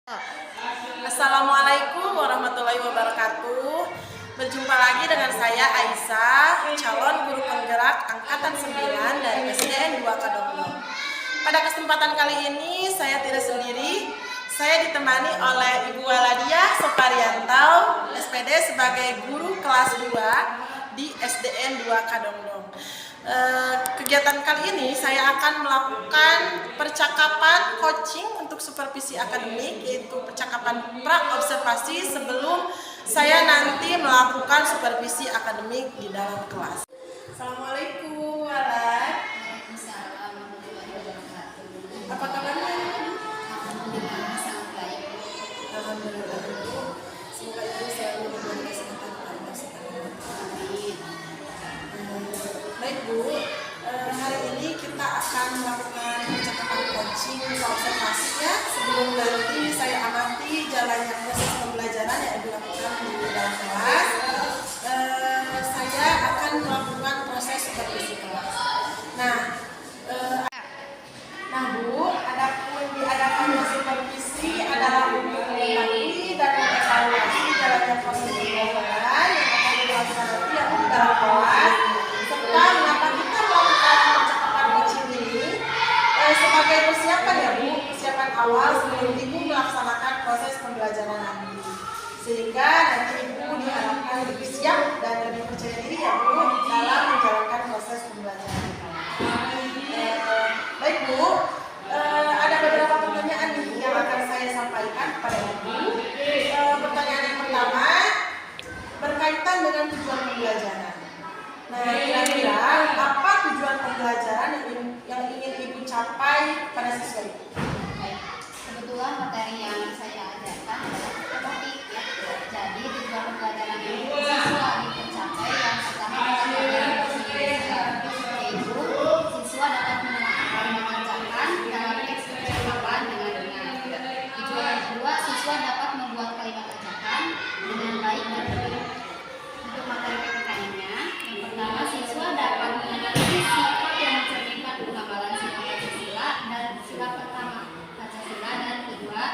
Assalamualaikum warahmatullahi wabarakatuh. Berjumpa lagi dengan saya Aisyah, calon guru penggerak angkatan 9 dari SDN 2 Kadonglong. Pada kesempatan kali ini saya tidak sendiri. Saya ditemani oleh Ibu Waladia Sopariantau, SPD sebagai guru kelas 2 di SDN 2 Kadonglong. Kegiatan kali ini saya akan melakukan percakapan coaching untuk supervisi akademik, yaitu percakapan pra-observasi sebelum saya nanti melakukan supervisi akademik di dalam kelas. Assalamualaikum warahmatullahi wabarakatuh. Apa kabarnya? Alhamdulillah sangat baik. Alhamdulillah. Semoga Ibu selalu memberi kesehatan kepada sekalian. Amin. Baik Bu, hari ini kita akan melakukan percakapan coaching observasi ya. Sebelum nanti saya amati jalannya proses pembelajaran yang dilakukan di dalam kelas, saya akan melakukan proses supervisi kelas. Nah Bu, adapun diadakannya supervisi adalah untuk mengetahui dan mengevaluasi jalannya proses pembelajaran yang akan dilakukan nanti di dalam kelas. Mengapa kita melakukan percakapan coaching ini sebagai persiapan ya Bu, persiapan awal sebelum Ibu melaksanakan proses pembelajaran nanti, sehingga nanti Ibu diharapkan lebih siap dan lebih percaya diri ya Bu dalam menjalankan proses pembelajaran. Baik Bu, ada beberapa pertanyaan nih yang akan saya sampaikan kepada Ibu. Pertanyaan yang pertama berkaitan dengan tujuan pembelajaran. Nah, kira-kira apa tujuan pembelajaran yang ingin Ibu capai pada siswa itu? Baik. Kebetulan materi yang saya ajarkan adalah tematik ya. Jadi tujuan pembelajaran yang siswa dicapai yang pertama adalah yaitu siswa dapat mengerjakan dalam teks percakapan dengan benar. Tujuan yang kedua, siswa dapat membuat kalimat ajakan dengan baik dan benar. Untuk materi PPK-nya, yang pertama siswa dapat mengenali sifat yang mencerminkan pengamalan sila Pancasila dan sila pertama Pancasila dan kedua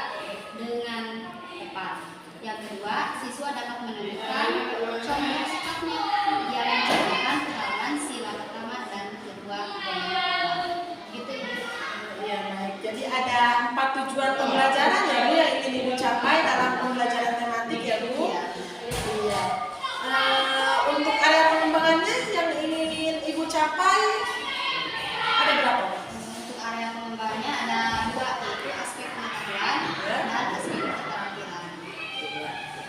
dengan tepat. Yang kedua, siswa dapat menemukan contoh sifatnya yang mencerminkan pengamalan sila pertama dan kedua dengan tepat. Gitu Ibu. Ya baik. Jadi ada 4 tujuan pembelajaran ya Bu yang ingin Ibu capai dalam pembelajaran tematik ya Bu. Iya. Untuk area pengembangannya yang ingin Ibu capai ada berapa? Untuk area pengembangannya ada 2, yaitu aspek pengetahuan dan aspek keterampilan.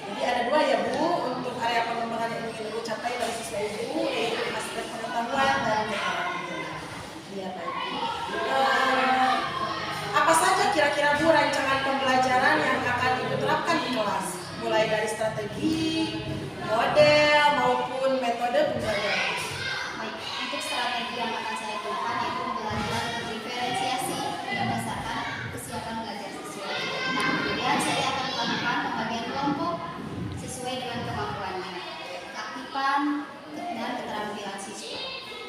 Jadi ada 2 ya Bu untuk area pengembangan yang ingin Ibu capai dari siswa Ibu, yaitu aspek pengetahuan dan keterampilan. Iya baik. Apa saja kira-kira Bu rancangan pembelajaran yang akan Ibu terapkan di kelas? Mulai dari strategi, model maupun metode pembelajaran. Baik, untuk strategi yang akan saya gunakan yaitu pembelajaran diferensiasi berdasarkan kesiapan belajar siswa. Nah, kemudian saya akan melakukan pembagian kelompok sesuai dengan kemampuannya, keaktifan dan keterampilan siswa.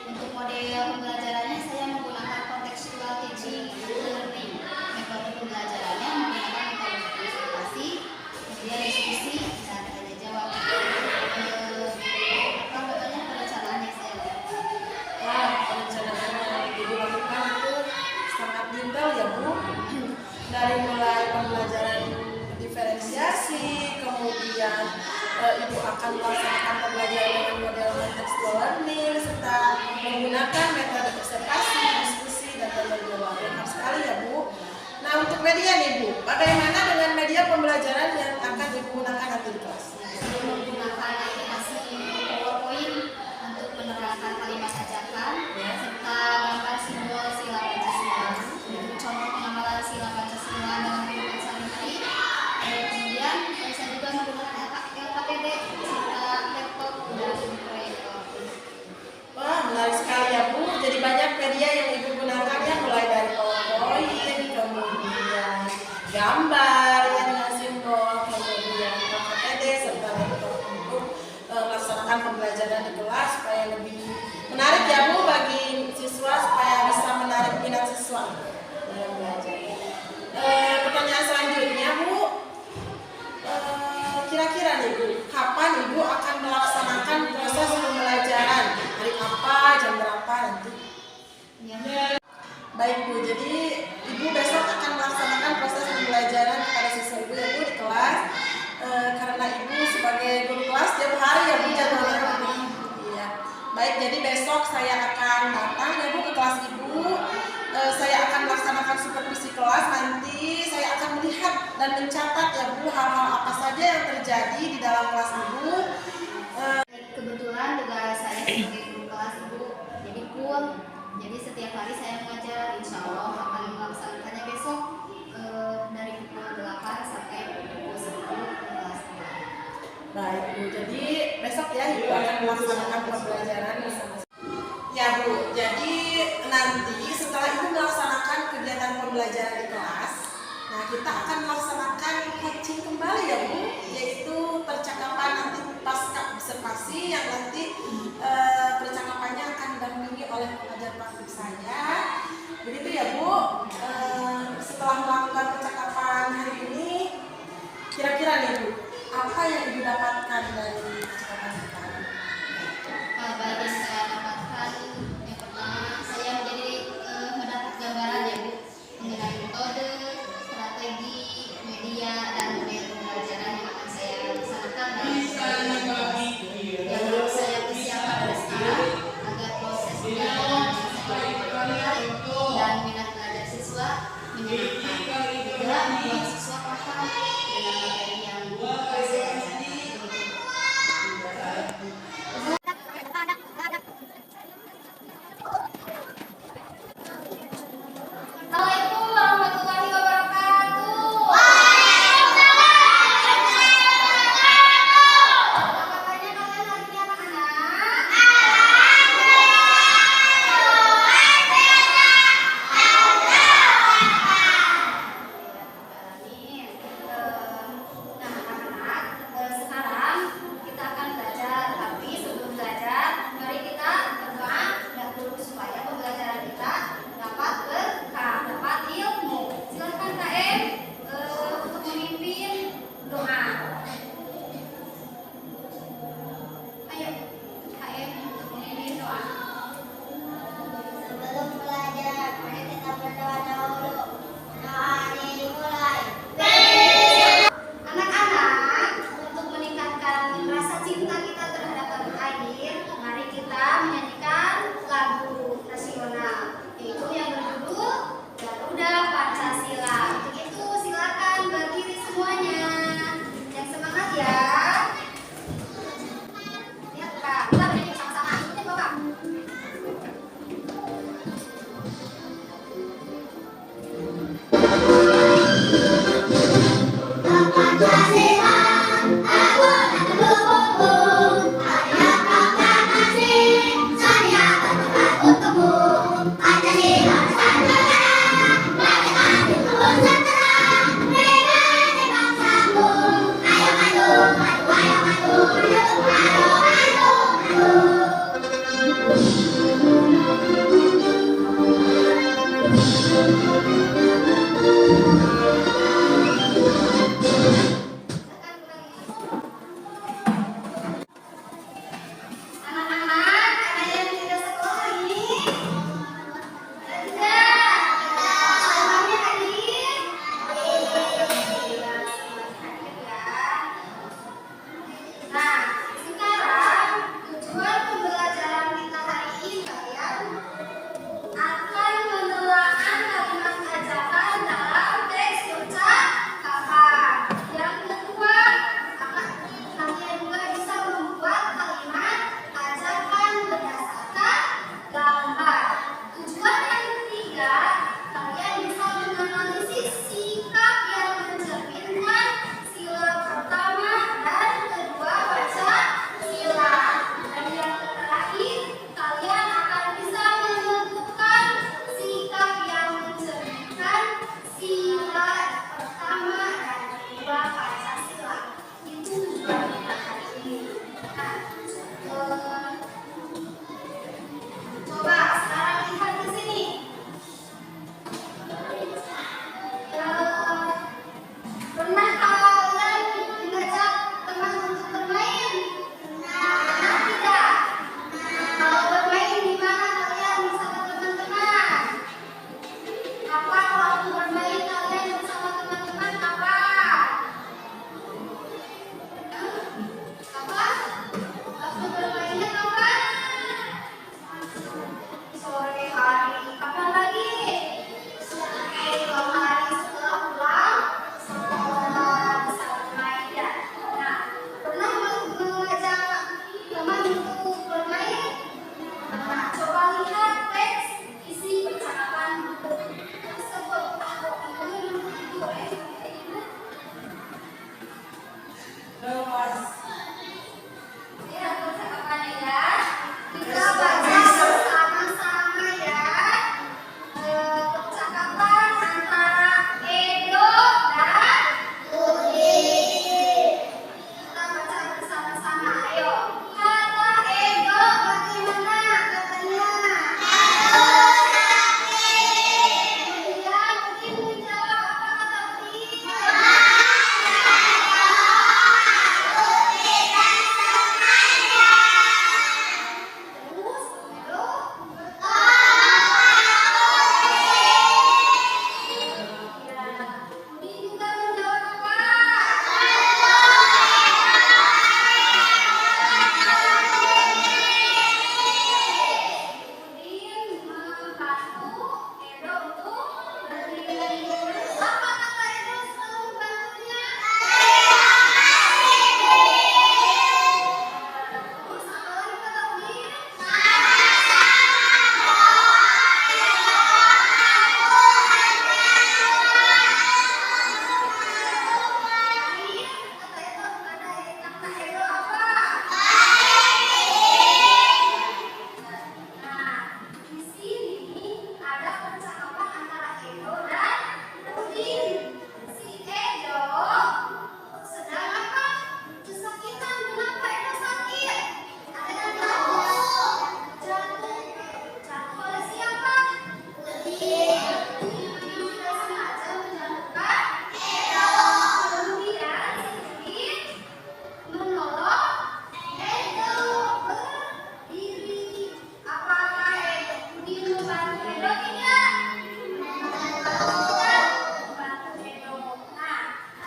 Untuk model pembelajarannya saya menggunakan contextual teaching learning. Metode pembelajarannya menggunakan metode konsultasi, kemudian diskusi dan tanya jawab. Perencanaannya saya lakukan. Wah, perencanaan yang Ibu lakukan itu sangat detail ya Bu. Dari mulai pembelajaran diferensiasi, kemudian Ibu akan melaksanakan pembelajaran dengan model contextual learning serta menggunakan metode observasi, diskusi, dan tanya jawab. Lengkap sekali ya Bu. Nah, untuk media nih Bu, bagaimana dengan media pembelajaran yang akan Ibu gunakan nanti di kelas? Saya menggunakan aplikasi PowerPoint untuk menerangkan kalimat ajakan serta gambar simbol sila Pancasila untuk contoh pengamalan sila Pancasila dalam kehidupan sehari-hari. Kemudian saya juga menggunakan LKPD serta laptop dan proyektor. Wah, menarik sekali ya Bu. Jadi banyak media yang Ibu gunakan ya, mulai dari PowerPoint, kemudian gambar ya dengan simbol, kemudian LKPD serta laptop untuk melaksanakan pembelajaran di kelas supaya lebih menarik ya Bu bagi siswa, supaya bisa menarik minat siswa dalam belajar. Pertanyaan selanjutnya Bu, Baik Bu, jadi Ibu besok akan melaksanakan proses pembelajaran kepada siswa Ibu ya Bu di kelas. Karena Ibu sebagai guru kelas tiap hari ya Bu jadwalnya Bu. Iya. Baik, jadi besok saya akan datang ya Bu ke kelas Ibu. Saya akan melaksanakan supervisi kelas, nanti saya akan melihat dan mencatat ya Bu hal-hal apa saja yang terjadi di dalam kelas Ibu. Kebetulan juga saya sebagai guru kelas Ibu, jadi full. Jadi setiap hari saya mengajar, insya Allah akan melaksanakannya besok dari pukul 8 sampai pukul 10 di kelas 2. Baik Bu, jadi besok ya Ibu akan melaksanakan pembelajaran bersama. Ya Bu, jadi nanti setelah Ibu melaksanakan kegiatan pembelajaran di kelas, nah kita akan melaksanakan coaching kembali ya Bu, yaitu percakapan nanti pasca observasi yang nanti percakapannya akan didampingi oleh pengajar praktik saya. Begitu ya Bu. Setelah melakukan percakapan hari ini, kira-kira nih Bu, apa yang Ibu dapatkan dari percakapan kita? Baik yang saya dapatkan, yang pertama saya menjadi mendapat gambaran ya Bu mengenai metode, strategi, media dan model pembelajaran yang akan saya laksanakan dalam kelas yang harus saya persiapkan dari sekarang agar proses pembelajaran yang saya lakukan dan minat belajar siswa menyenangkan, juga membuat siswa paham dengan materi yang akan saya ajarkan.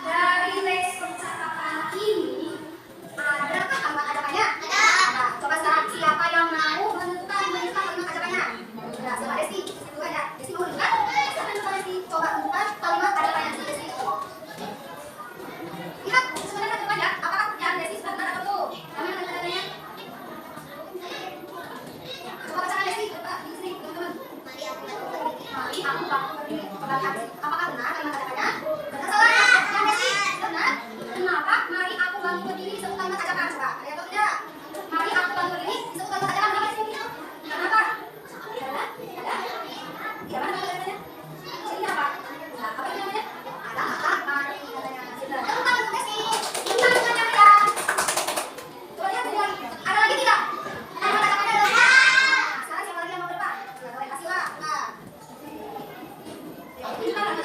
Dari les percakapan ini, adakah kalimat ajakannya? Ada. Coba sekarang siapa yang mau menentukan kalimat ajakannya? Ya, siapa Desi? Itu kan ya. Desi mau menentukan? Siapa yang Desi? Coba tentukan kalimat ajakannya si Desi. Lihat, sebenarnya tentukan ya. Apakah pekerjaan Desi sudah benar atau belum? Kalimat ajakannya. Coba bacakan Desi, coba di sini teman-teman. Mari aku bangun berdiri. Coba lihat, apakah benar kalimat ajakannya? Benar salah? Yang Desi benar. Kenapa? Mari aku bangun berdiri disebut kalimat ajakan. Coba, ada atau tidak? Mari aku bangun berdiri disebut kalimat ajakan. Kenapa Desi begitu? Kenapa? Ada? Iya, mana kalimat ajakannya? Sini apa? Nah, apa itu namanya? Ada apa? Mari katanya. Sudah. Tentang untuk Desi. Tentang ajakannya. Coba lihat semua. Ada lagi tidak? Kalimat ajakannya adalah apa? Nah, sekarang siapa lagi yang mau berdebat? Nah, kalian kasih lah. Nah. Ini mana?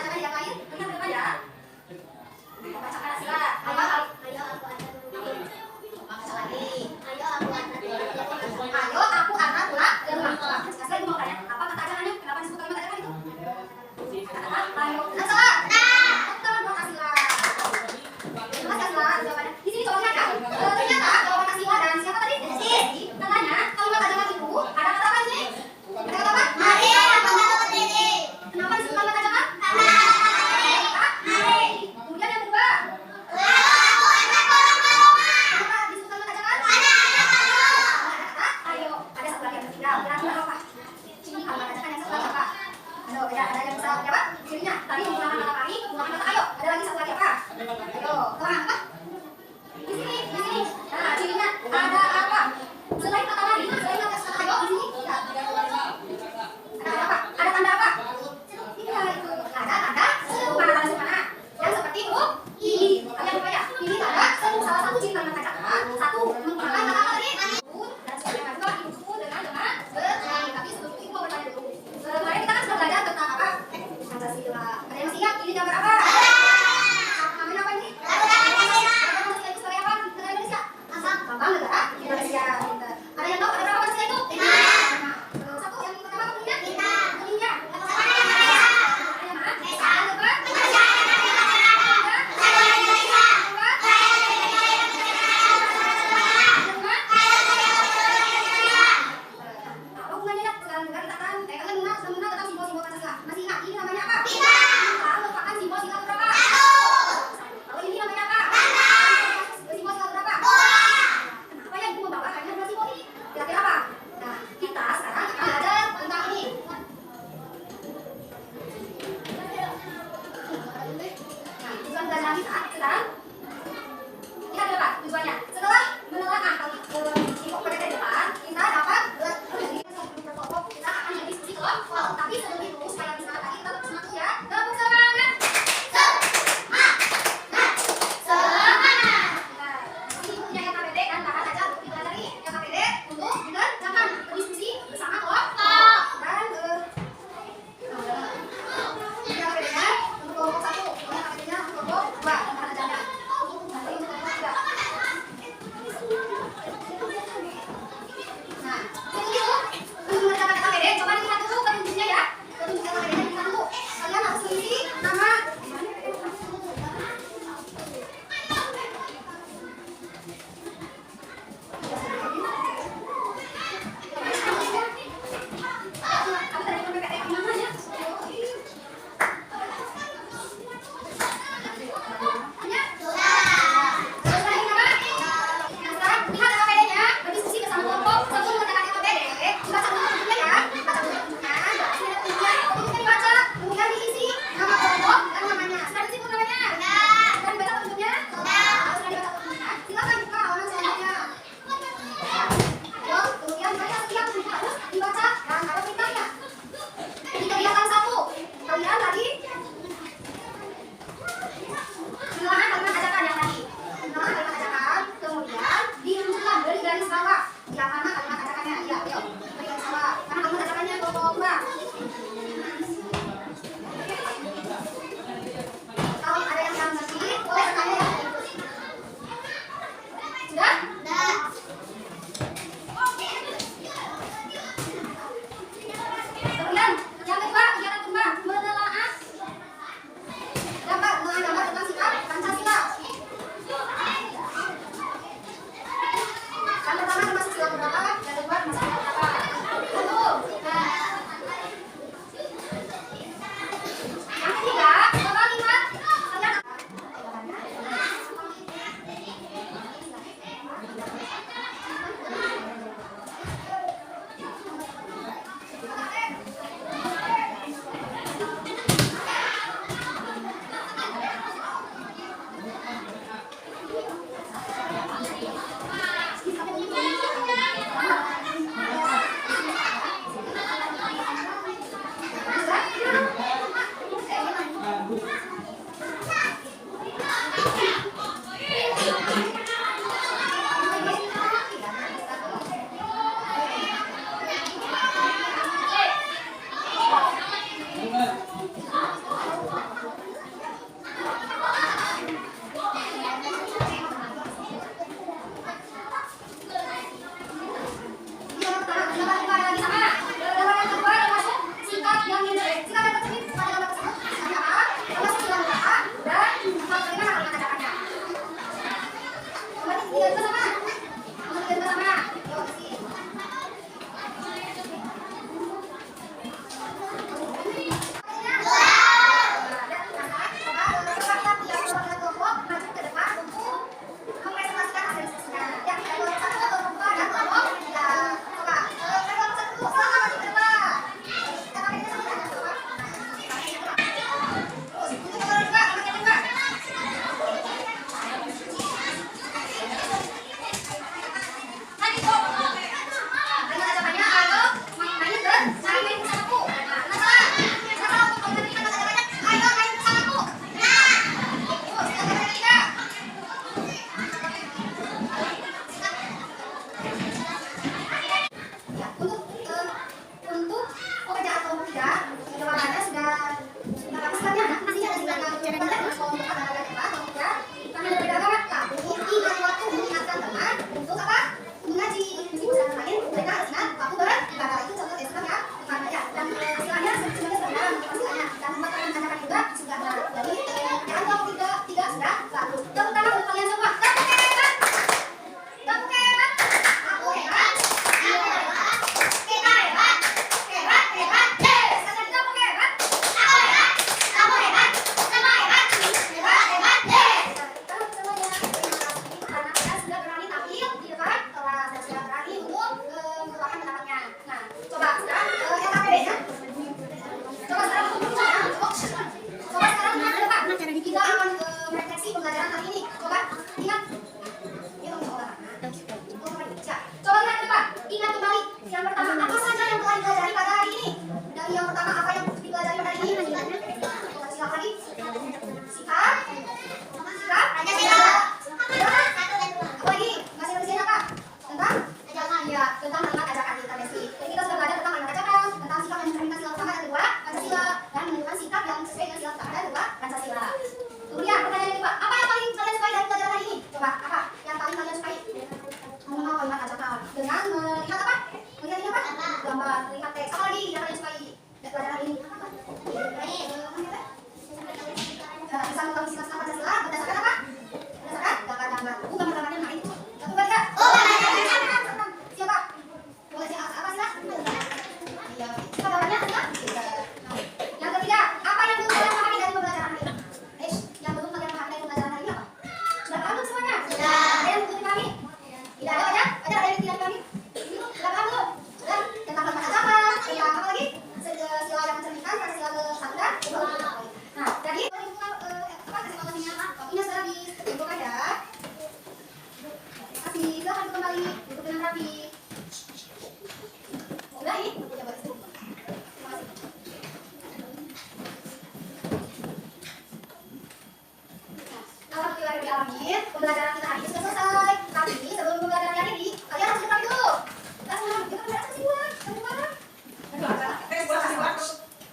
Alamin, pembelajaran kita hari ini sudah selesai. Tapi sebelum pembelajaran hari ini, kalian harus dengar dulu. Kita membaca kesimpulan. Kesimpulan.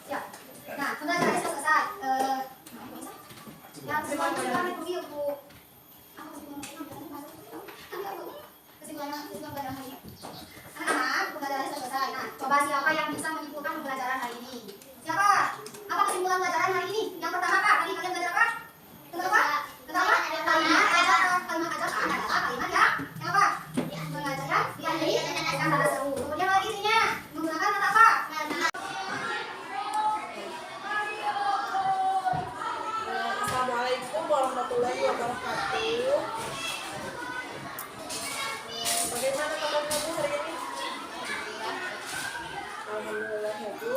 Ya. Nah, pembelajaran sudah selesai. Yang kesimpulan review Bu. Apa kesimpulan pembelajaran hari ini? Anak-anak, pembelajaran sudah selesai. Nah, coba siapa yang bisa menyimpulkan pembelajaran hari ini? Siapa? Apa kesimpulan pembelajaran hari ini? Yang pertama Kak, tadi kalian belajar apa? Tentang apa? Tentang apa? Kalimat ajakan adalah kalimat yang apa? Mengajarkan diakhiri dengan tanda seru. Kemudian lagi isinya menggunakan kata apa? Assalamualaikum warahmatullahi wabarakatuh. Bagaimana kabar kamu hari ini? Alhamdulillah ya Bu.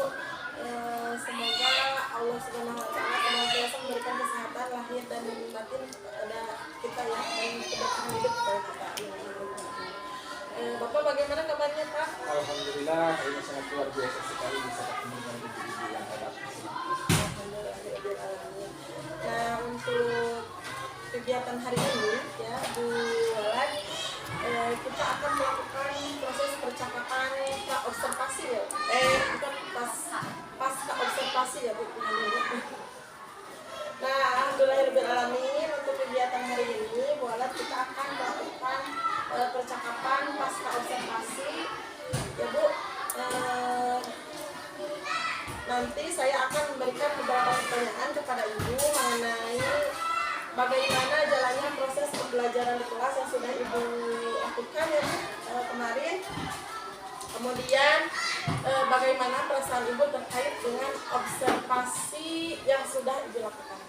Semoga Allah Subhanahu wa Ta'ala senantiasa memberikan kesehatan lahir dan batin kepada kita ya, dan keberkahan hidup kepada kita. Bapak bagaimana kabarnya Pak? Alhamdulillah, ini sangat luar biasa sekali bisa ketemu dengan ibu-ibu yang hebat. Nah, untuk kegiatan hari ini ya Bu Walan, kita akan melakukan proses percakapan observasi ya. Bukan pasca observasi ya Bu. Nah, alhamdulillahirobbilalamin, untuk kegiatan hari ini Bu Walan kita akan melakukan percakapan pasca observasi ya Bu. Nanti saya akan memberikan beberapa pertanyaan kepada Ibu mengenai bagaimana jalannya proses pembelajaran di kelas yang sudah Ibu lakukan ya kemarin. Kemudian bagaimana perasaan Ibu terkait dengan observasi yang sudah Ibu lakukan.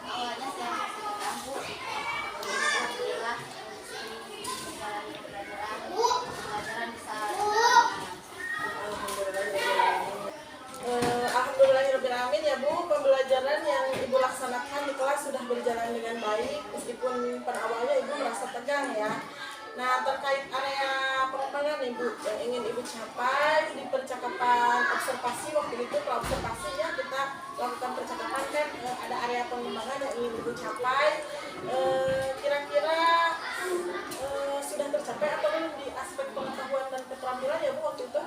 Awalnya saya masih terganggu. Alhamdulillah menjalani pembelajaran bisa. Alhamdulillahirobbilalamin ya Bu, pembelajaran yang Ibu laksanakan di kelas sudah berjalan dengan baik meskipun pada awalnya Ibu merasa tegang ya. Nah, terkait area pengembangan Ibu yang ingin Ibu capai di percakapan observasi, waktu itu observasi ya kita lakukan percakapan kan ada area pengembangan yang ingin Ibu capai, kira-kira sudah tercapai atau belum di aspek pengetahuan dan keterampilan ya Bu waktu itu?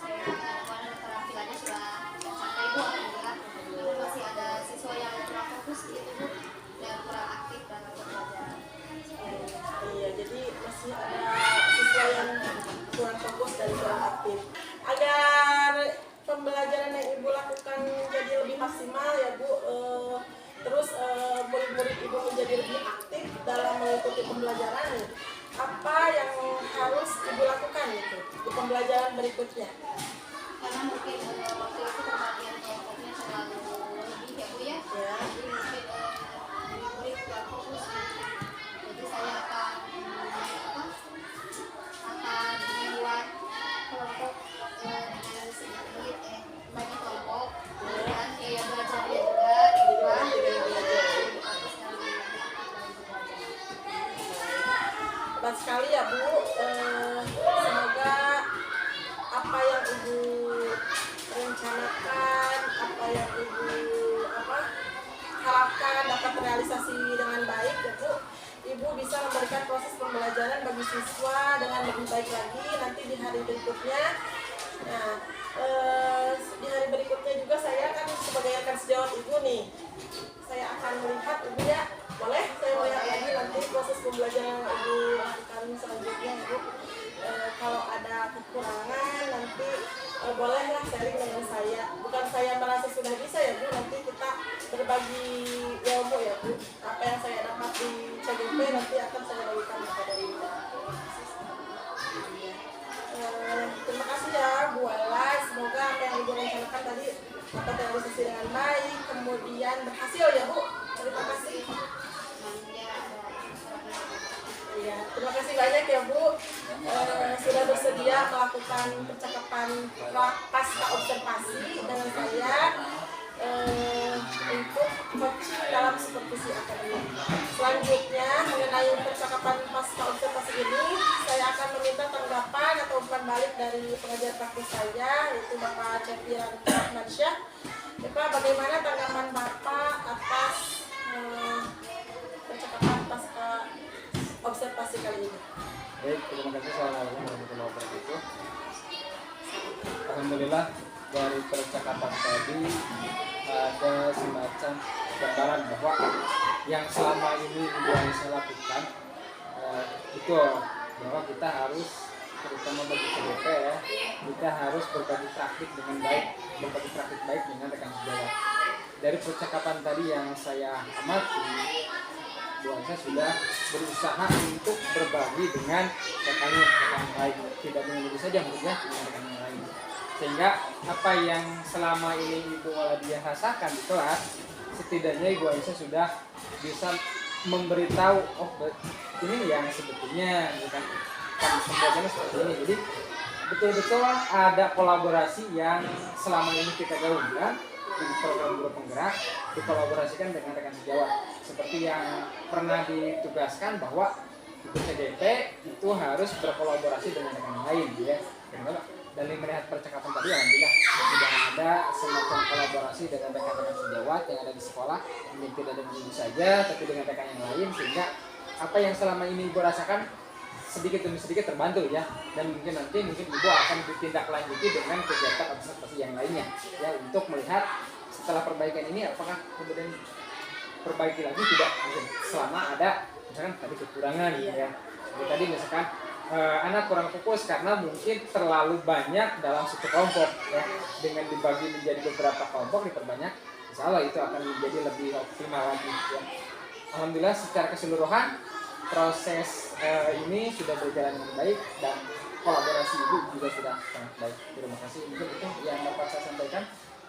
Keterampilannya sudah tercapai Bu, alhamdulillah. Namun masih ada siswa yang kurang fokus gitu Bu, yang kurang aktif dalam pembelajaran. Iya, jadi masih ada siswa yang kurang fokus dan kurang aktif. Agar pembelajaran yang Ibu lakukan jadi lebih maksimal ya Bu, terus murid-murid Ibu menjadi lebih aktif dalam mengikuti pembelajaran, apa yang harus Ibu lakukan gitu di pembelajaran berikutnya? Karena mungkin waktu itu perhatian kelompoknya terlalu lebih ya Bu ya. Jadi mungkin murid kurang fokus. Jadi saya akan membuat kelompok dengan sedikit bagi kelompok. Kemudian dia belajarnya juga diubah Hebat sekali ya Bu. Semoga apa yang Ibu rencanakan, apa yang Ibu harapkan dapat terrealisasi dengan baik ya Bu. Ibu bisa memberikan proses pembelajaran bagi siswa dengan lebih baik lagi nanti di hari berikutnya. Nah, di hari berikutnya juga saya kan sebagai rekan sejawat Ibu nih, saya akan melihat Ibu ya. Boleh saya melihat lagi nanti proses pembelajaran yang Ibu lakukan selanjutnya Ibu. Kalau ada kekurangan nanti bolehlah sharing dengan saya. Bukan saya merasa sudah bisa ya Bu, nanti kita berbagi ilmu ya Bu. Apa yang saya dapat di CGP nanti akan saya bagikan kepada Ibu. Terima kasih ya Bu Wala. Semoga apa yang Ibu rencanakan tadi dapat terrealisasi dengan baik, kemudian berhasil ya Bu. Terima kasih. Ya, terima kasih banyak ya Bu, sudah bersedia melakukan percakapan pasca observasi dengan saya untuk coaching dalam supervisi akademik. Selanjutnya mengenai percakapan pasca observasi ini, saya akan meminta tanggapan atau umpan balik dari pengajar praktis saya, yaitu Bapak Cepiran Rahmansyah. Bapak, bagaimana tanggapan Bapak atas presentasi kali ini. Baik, terima kasih. Assalamualaikum warahmatullahi wabarakatuh. Alhamdulillah dari percakapan tadi ada semacam gambaran bahwa yang selama ini Ibu Aisyah lakukan betul, bahwa kita harus, terutama bagi CDP ya, kita harus berbagi praktik dengan baik, berbagi praktik baik dengan rekan sejawat. Dari percakapan tadi yang saya amati, Bu Aisyah sudah berusaha untuk berbagi dengan rekannya yang lain, tidak dengan diri saja maksudnya, dengan rekan yang lain. Sehingga apa yang selama ini Ibu Waladiah rasakan di kelas, setidaknya Ibu Aisyah sudah bisa memberitahu, oh ini yang sebetulnya bukan pembagiannya seperti ini. Jadi betul-betul ada kolaborasi yang selama ini kita gaungkan di program guru penggerak, dikolaborasikan dengan rekan sejawat. Seperti yang pernah ditugaskan bahwa ikut CDP itu harus berkolaborasi dengan rekan lain, ya. Dan melihat percakapan tadi, alhamdulillah sudah ada semacam kolaborasi dengan rekan-rekan sejawat yang ada di sekolah, mungkin tidak dengan ibu saja, tapi dengan rekan yang lain, sehingga apa yang selama ini Ibu rasakan sedikit demi sedikit terbantu ya, dan mungkin nanti Ibu akan ditindaklanjuti dengan kegiatan observasi yang lainnya ya, untuk melihat setelah perbaikan ini apakah kemudian perbaiki lagi tidak, mungkin selama ada misalkan tadi kekurangan ya. Jadi tadi misalkan anak kurang fokus karena mungkin terlalu banyak dalam satu kelompok ya, dengan dibagi menjadi beberapa kelompok diperbanyak, insya Allah itu akan menjadi lebih optimal lagi ya. Alhamdulillah secara keseluruhan proses ini sudah berjalan dengan baik dan kolaborasi Ibu juga sudah sangat baik. Terima kasih. Mungkin itu yang dapat saya sampaikan.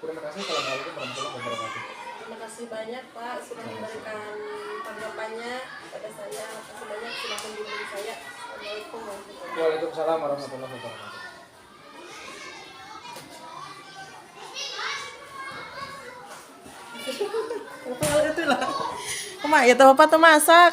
Terima kasih. Assalamualaikum warahmatullahi wabarakatuh. Terima kasih banyak Pak sudah memberikan tanggapannya pada saya. Terima kasih banyak sudah menghubungi saya. Assalamualaikum warahmatullahi wabarakatuh. Waalaikumsalam warahmatullahi wabarakatuh. Kenapa itu lah? Koma, ya tahu apa tuh masak?